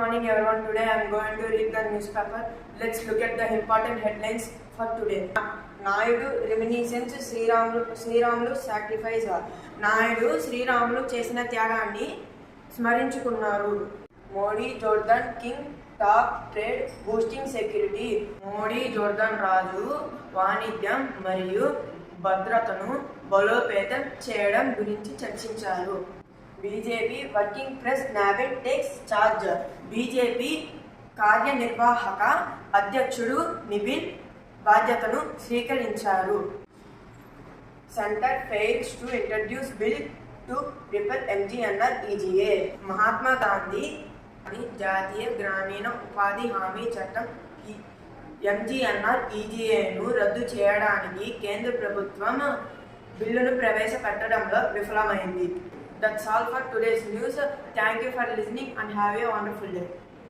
morning everyone. Today I am going to read the newspaper. Let's look at the important headlines for today. Naidu reminiscence Sriramulu sacrifice. Naidu Sriramulu చేసిన త్యాగాన్ని స్మరించుకున్నారు. Modi Jordan king talk trade boosting security. Modi Jordan రాజు వాణిజ్యం మరియు భద్రతను బలోపేతం చేయడం గురించి చర్చించారు. BJP working president takes charge. BJP కార్యనిర్వాహక అధ్యక్షుడు నిబిన్ బాధ్యతను స్వీకరించారు. Centre fails to introduce bill to repeal MGNREGA. Mahatma Gandhi జాతీయ గ్రామీణ ఉపాధి హామీ చట్టం MGNREGAను రద్దు చేయడానికి కేంద్ర ప్రభుత్వం బిల్లును ప్రవేశపెట్టడంలో విఫలమైంది. That's all for today's news. Thank you for listening and have a wonderful day.